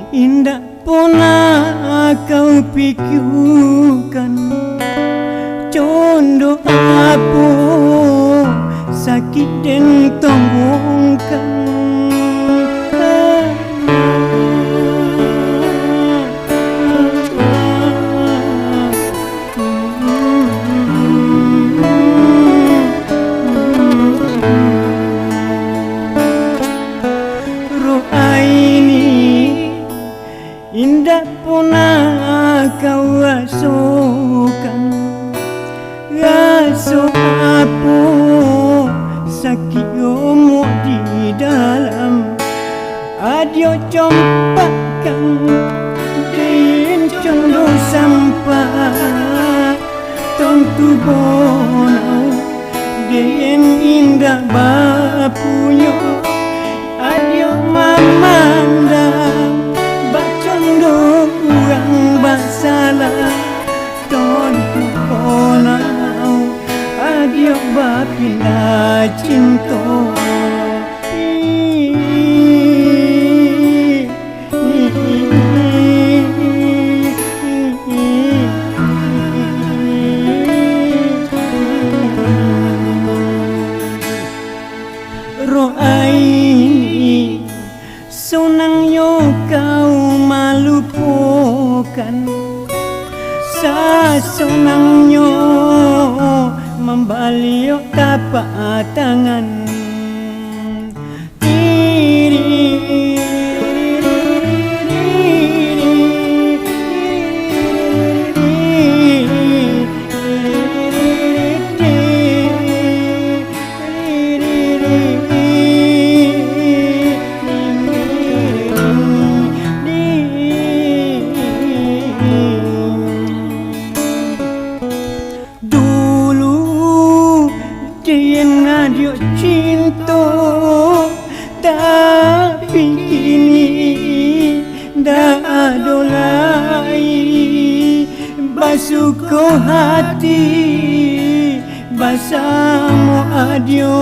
Indah pernah kau pikirkan condo apa sakit dan tongongkan. Indah pernah kau rasakan rasa apa sakit remuk di dalam. Adio campakkan din condo sampai tentu bonau din indah bapunya. Adio memandang orang bersalah tentu bonau. Adio bapila cinta roh ai senangnya kau melupakan, senangnya membaliok tapak tangan. Adio cinta tapi kini dah ada lagi basuh hati bersama adio.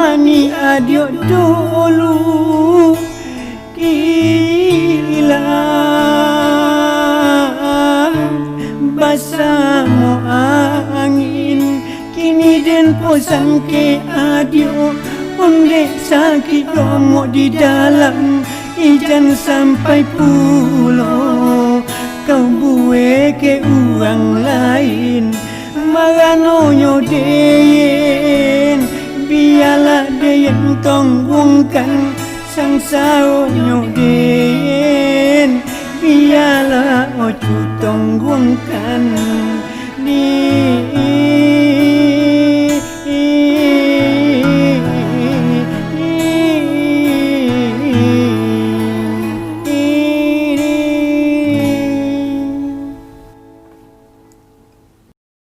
Mani adio dulu hilang bersama angin. Kini den posan ke adio ondek sakit romok di dalam. Ijan sampai pulau kau buat ke orang lain. Maranonyo deyen biarlah dia yang tanggungkan sangsaranya den. Biarlah ojo tanggungkan.